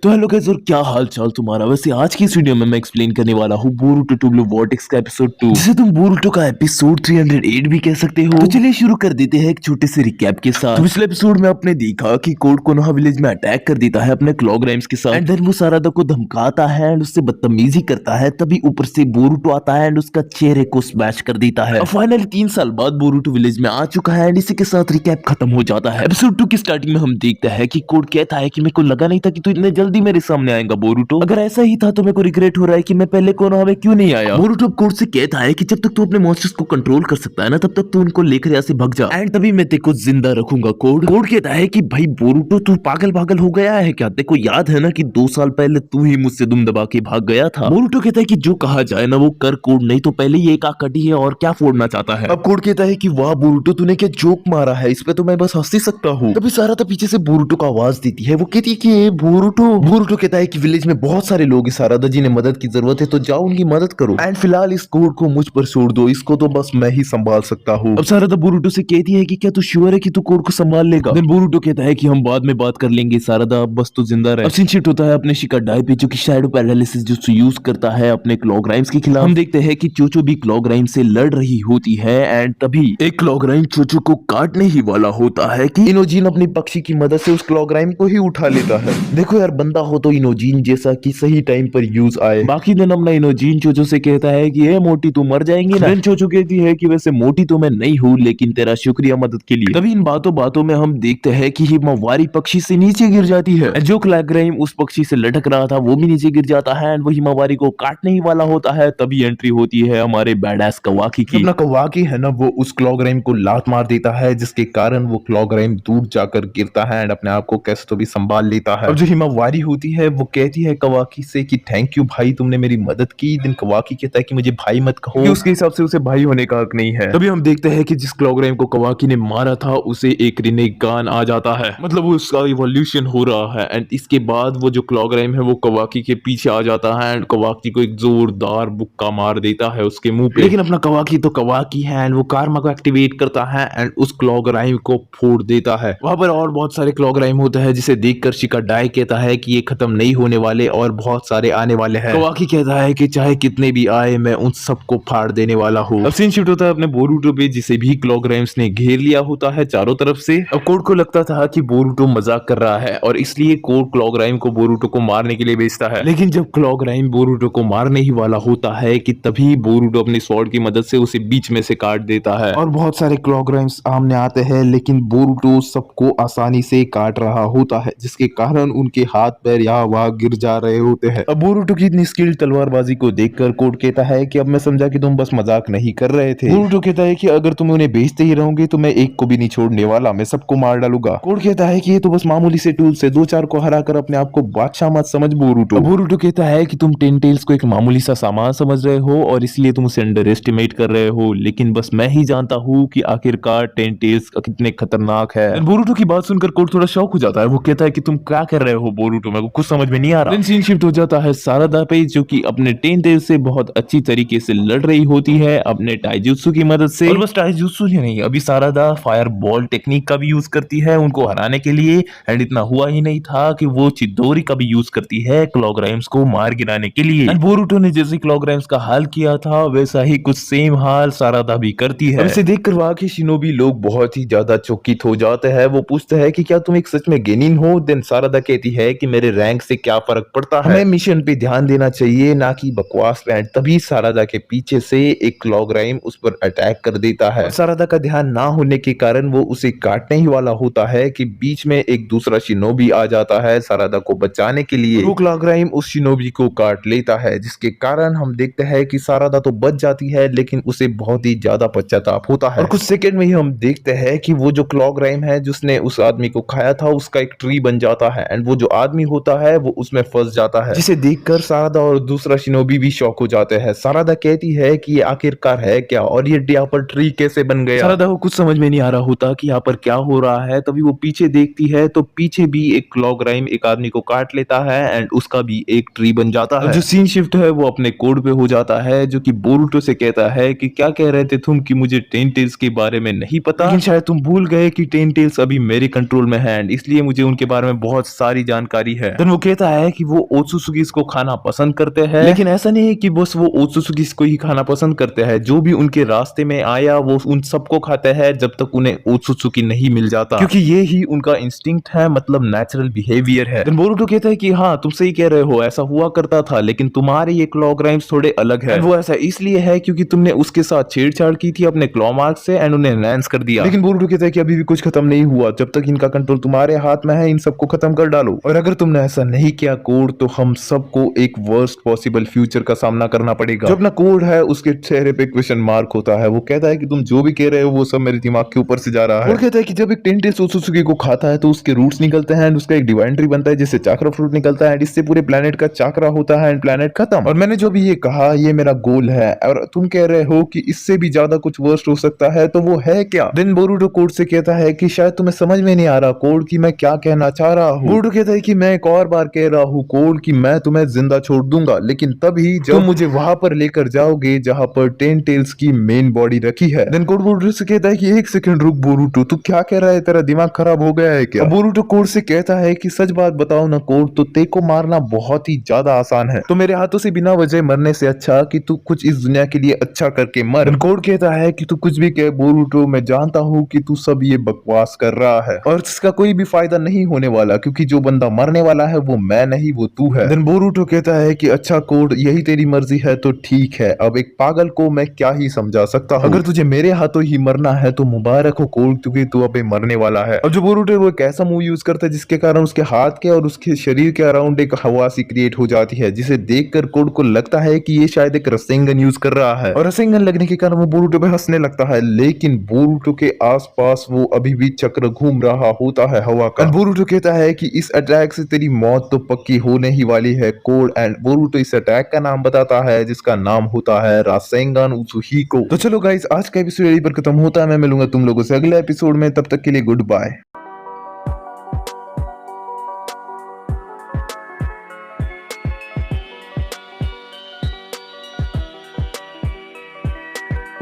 तो hello guys और क्या हाल चाल तुम्हारा। वैसे आज की इस वीडियो में मैं एक्सप्लेन करने वाला हूँ बोरुटो टू ब्लू वॉर्टेक्स का एपिसोड 2, जिसे तुम बोरुटो का एपिसोड 308 भी कह सकते हो। तो चलिए शुरू कर देते हैं एक छोटे से रिकैप के साथ। तो पिछले एपिसोड में आपने देखा कि कोड कोनोहा विलेज में अटैक कर देता है अपने क्लॉग राइम्स के साथ, एंड देन वो सारादा को धमकाता है एंड उससे बदतमीजी करता है। तभी ऊपर से बोरुटो आता है एंड उसका चेहरे को स्मैश कर देता है। फाइनली 3 साल बाद बोरुटो विलेज में आ चुका है एंड इसी के साथ रिकैप खत्म हो जाता है। एपिसोड 2 की स्टार्टिंग में हम देखते हैं कि कोड कहता है कि मेरे को लगा नहीं था कि तू इतने जल्दी मेरे सामने आएगा बोरुटो। अगर ऐसा ही था तो मेरे को रिग्रेट हो रहा है कि मैं पहले कोनोहा में क्यों नहीं आया। बोरुटो अब कोड से कहता है कि जब तक तू अपने मॉन्स्टर्स को कंट्रोल कर सकता है ना, तब तक तू उनको लेकर यहाँ से भाग जा एंड तभी मैं तेरे को जिंदा रखूंगा। कोड कहता है कि भाई बोरुटो तू पागल हो गया है क्या? तेरे को याद है ना कि 2 साल पहले तू ही मुझसे दुम दबा के भाग गया था। बोरुटो कहता है कि जो कहा जाए ना वो कर कोड, नहीं तो पहले ये एक आकटी है और क्या फोड़ना चाहता है। अब कोड कहता है कि वाह बोरुटो तूने क्या जोक मारा है, इस पे तो मैं बस हंस ही सकता हूँ। तभी सारादा पीछे से बोरुटो को आवाज देती है। वो कहती है कि बोरुटो कहता है कि विलेज में बहुत सारे लोग हैं, सारादा जी ने मदद की जरूरत है तो जाओ उनकी मदद करो एंड फिलहाल इस कोड को मुझ पर छोड़ दो, इसको तो बस मैं ही संभाल सकता हूँ। अब सारादा बोरुटो से कहती है कि क्या तू श्योर है कि तू कोड को संभाल लेगा? देन बोरुटो कहता है कि हम बाद में बात कर लेंगे सारादा, अब बस तू जिंदा रहे। अब सीन शिफ्ट होता है अपने शिकाडाई पे, जो कि शैडो पैरालिसिस जो यूज करता है अपने क्लॉग राइम्स के खिलाफ। हम देखते हैं कि चोचो भी क्लॉग राइम से लड़ रही होती है एंड तभी एक क्लॉग राइम चोचो को काटने ही वाला होता है कि इनोजीन अपनी पक्षी की मदद से उस क्लॉग राइम को ही उठा लेता है। देखो यार, बंदा हो तो इनोजीन जैसा कि सही टाइम पर यूज आए। बाकी दिन अपना इनोजीन चोचो से कहता है कि ए मोटी तू मर जाएंगी ना। चोचो कहती है कि वैसे मोटी तो मैं नहीं हूँ, लेकिन तेरा शुक्रिया मदद के लिए। तभी इन बातों में हम देखते हैं कि हिमावारी पक्षी से नीचे गिर जाती है। जो क्लॉग राइम उस पक्षी से लटक रहा था वो भी नीचे गिर जाता है एंड वो हिमावारी को काटने ही वाला होता है। तभी एंट्री होती है हमारे बैडएस कवाकी की। अपना कवाकी है ना, वो उस क्लॉग राइम को लात मार देता है, जिसके कारण वो क्लॉग राइम दूर जाकर गिरता है एंड अपने आप को कैसे तो भी संभाल लेता है। अब जो हिमावारी होती है वो कहती है कवाकी से कि थैंक यू भाई, तुमने मेरी मदद की। दिन कवाकी कहता है कि मुझे भाई मत कहो, उसके हिसाब से उसे भाई होने का हक नहीं है। तभी हम देखते हैं कि जिस क्लॉग राइम को कवाकी ने मारा था उसे एक रिनेगान आ जाता है, मतलब उसका इवोल्यूशन हो रहा है एंड इसके बाद वो जो क्लॉग राइम है वो कवाकी के पीछे आ जाता है एंड कवाकी को एक जोरदार बुक्का मार देता है उसके मुंह पे। लेकिन अपना कवाकी तो कवाकी है एंड वो कारमा को एक्टिवेट करता है एंड उस क्लॉग राइम को फोड़ देता है। वहां पर और बहुत सारे क्लॉग राइम होते हैं, जिसे देखकर शिकाडाई कहता है कि ये खत्म नहीं होने वाले और बहुत सारे आने वाले हैं। कवाकी कहता है कि चाहे कितने भी आए मैं उन सबको फाड़ देने वाला हूँ। अब सीन शिफ्ट होता है अपने बोरुटो पे, जिसे भी क्लॉग राइम्स ने घेर लिया होता है चारों तरफ से। अब कोड को लगता था कि बोरुटो मजाक कर रहा है और इसलिए कोड क्लॉग राइम को बोरुटो को मारने के लिए भेजता है। लेकिन जब क्लॉग राइम बोरुटो को मारने ही वाला होता है कि तभी बोरुटो अपनी स्वॉर्ड की मदद से उसे बीच में से काट देता है और बहुत सारे क्लॉग राइम्स सामने आते हैं, लेकिन बोरुटो सबको आसानी से काट रहा होता है, जिसके कारण उनके हाथ पैर यहाँ वहां गिर जा रहे होते हैं। अब बोरुटो की इतनी स्किल्ड तलवारबाजी को देखकर कोड कहता है कि अब मैं समझा कि तुम बस मजाक नहीं कर रहे थे। बोरुटो कहता है कि अगर तुम उन्हें बेचते ही रहोगे तो मैं एक को भी नहीं छोड़ने वाला, मैं सबको मार डालूंगा। कोड कहता है कि ये तो बस मामूली से टूल से 2-4 को हरा कर अपने आप को बादशाह मत समझ बोरुटो। बोरुटो कहता है कि तुम टेन टेल्स को एक मामूली सा सामान समझ रहे हो और इसलिए तुम उसे अंडर एस्टिमेट कर रहे हो, लेकिन बस मैं ही जानता हूँ कि आखिरकार टेन टेल्स कितने खतरनाक है। बोरुटो की बात सुनकर कोड थोड़ा शॉक हो जाता है। वो कहता है कि तुम क्या कर रहे हो बोरुटो, मेरे को कुछ समझ में नहीं आ रहा। सीन शिफ्ट हो जाता है सारादा पे, जो कि अपने टेन टेल्स से बहुत अच्छी तरीके से लड़ रही होती है अपने टाइजुत्सु की मदद से। और बस टाइजुत्सु ही नहीं, अभी सारादा फायर बॉल टेक्निक का भी यूज करती है उनको हराने के लिए। एंड इतना हुआ ही नहीं था कि वो चिदोरी का भी यूज करती है क्लॉग राइम्स को मार गिराने के लिए। एंड बोरुटो ने जैसे क्लॉग राइम्स का हाल किया था वैसा ही कुछ सेम हाल सारादा भी करती है। इसे देखकर वहां के शिनोबी लोग बहुत ही ज्यादा चौकित हो जाते हैं। वो पूछते हैं कि क्या तुम एक सच में गेनिन हो? देन सारादा कहती है कि मेरे रैंक से क्या फर्क पड़ता है, हमें मिशन पे ध्यान देना चाहिए ना कि बकवास बैंड। तभी सारादा के पीछे से एक क्लॉग राइम उस पर अटैक कर देता है। सारादा का ध्यान ना होने के कारण वो उसे काटने ही वाला होता है कि बीच में एक दूसरा शिनोबी आ जाता है सारादा को बचाने के लिए। वो क्लॉग राइम उस शिनोबी को काट लेता है, जिसके कारण हम देखते हैं कि सारादा तो बच जाती है, लेकिन उसे बहुत ही ज्यादा पश्चाताप होता है। और कुछ सेकंड में ही हम देखते हैं कि वो जो क्लॉग राइम है जिसने उस आदमी को खाया था उसका एक ट्री बन जाता है एंड वो जो आदमी होता है वो उसमें फंस जाता है, जिसे देखकर सारादा और दूसरा शिनोबी भी शॉक हो जाते हैं। सारादा कहती है कि ये आखिरकार है क्या और ये यहाँ पर ट्री कैसे बन गया। सारादा को कुछ समझ में नहीं आ रहा होता कि यहाँ पर क्या हो रहा है। तभी वो पीछे देखती है तो पीछे भी एक क्लॉग राइम एक आदमी को काट लेता है एंड उसका भी एक ट्री बन जाता है। जो सीन शिफ्ट है वो अपने कोड पे हो जाता है, जो कि बोरुटो से कहता है कि क्या कह रहे थे तुम कि मुझे टेन टेल्स के बारे में नहीं पता, लेकिन शायद तुम भूल गए कि टेन टेल्स अभी मेरे कंट्रोल में है एंड इसलिए मुझे उनके बारे में बहुत सारी जानकारी जिम्मेदारी है। देन वो कहता है कि वो ओत्सुत्सुकी को खाना पसंद करते हैं, लेकिन ऐसा नहीं है कि बस वो ओत्सुत्सुकी को ही खाना पसंद करते हैं। जो भी उनके रास्ते में आया वो उन सबको खाते हैं जब तक उन्हें ओत्सुत्सुकी नहीं मिल जाता, क्योंकि ये ही उनका इंस्टिंक्ट है, मतलब नेचुरल बिहेवियर है। देन बोरुतो कहता है कि हाँ तुम सही कह रहे हो, ऐसा हुआ करता था, लेकिन तुम्हारे ये क्लॉ ग्राइम्स थोड़े अलग है। वो ऐसा इसलिए है क्योंकि तुमने उसके साथ छेड़छाड़ की थी अपने क्लॉ मार्क से एंड उन्हें एनहांस कर दिया। लेकिन बोरुतो कहता है कि अभी भी कुछ खत्म नहीं हुआ, जब तक इनका कंट्रोल तुम्हारे हाथ में है इन सबको खत्म कर डालो, और अगर तुमने ऐसा नहीं किया कोड तो हम सबको एक वर्स्ट पॉसिबल फ्यूचर का सामना करना पड़ेगा। जो अपना कोड है उसके चेहरे पे क्वेश्चन मार्क होता है। वो कहता है कि तुम जो भी कह रहे हो वो सब मेरे दिमाग के ऊपर से जा रहा है। और कहता है कि जब एक टेंटेल्स ओत्सुत्सुकी को खाता है तो उसके रूट्स निकलते हैं एंड उसका एक डिवाइन ट्री बनता है जिससे चाक्रा फ्रूट निकलता है एंड इससे पूरे प्लेनेट का चाक्रा होता है एंड प्लेनेट खत्म। और मैंने जो भी ये कहा ये मेरा गोल है और तुम कह रहे हो कि इससे भी ज्यादा कुछ वर्स्ट हो सकता है, तो वो है क्या? देन बोरुतो कोड से कहता है कि शायद तुम्हें समझ में नहीं आ रहा कोड कि मैं क्या कहना चाह रहा हूँ। बोरुतो कहता है कि मैं एक और बार कह रहा हूँ कोड कि मैं तुम्हें जिंदा छोड़ दूंगा, लेकिन तभी जब तुम मुझे वहां पर लेकर जाओगे जहां पर टेन टेल्स की मेन बॉडी रखी है। देन कोड बोरुतो से कहता है कि एक सेकंड रुक बोरुतो, तू क्या कह रहा है? तेरा दिमाग खराब हो गया है क्या? बोरुतो कोड से कहता है कि सच बात बताओ ना कोड, तो ते को मारना बहुत ही ज्यादा आसान है, तो मेरे हाथों से बिना वजह मरने से अच्छा कि तू कुछ इस दुनिया के लिए अच्छा करके मर। कोड कहता है कि तू कुछ भी कह बोरुतो, मैं जानता हूँ कि तू सब ये बकवास कर रहा है और इसका कोई भी फायदा नहीं होने वाला, क्योंकि जो बंदा मरने वाला है वो मैं नहीं वो तू है। देन बोरुतो कहता है कि अच्छा कोड यही तेरी मर्जी है तो ठीक है, अब एक पागल को मैं क्या ही समझा सकता हूँ, अगर तुझे मेरे हाथों ही मरना है तो मुबारक हो कोड, क्योंकि तू अबे मरने वाला है। और जो बोरुतो वो एक ऐसा मूव यूज करता है जिसके कारण उसके हाथ के और उसके शरीर के अराउंड एक हवा सी क्रिएट हो जाती है, जिसे देखकर कोड को लगता है कि ये शायद एक रसेंगन यूज कर रहा है, और रसेंगन लगने के कारण वो बोरुतो पे हंसने लगता है, लेकिन बोरुतो के आसपास वो अभी भी चक्र घूम रहा होता है हवा का। बोरुतो कहता है कि इस अटैक से तेरी मौत तो पक्की होने ही वाली है कोड, एंड बोरुतो इस अटैक का नाम बताता है जिसका नाम होता है रासेंगन उत्सुहिको। तो चलो गाइस आज का एपिसोड यहीं पर खत्म होता है, मैं मिलूंगा तुम लोगों से अगले एपिसोड में, तब तक के लिए गुड बाय।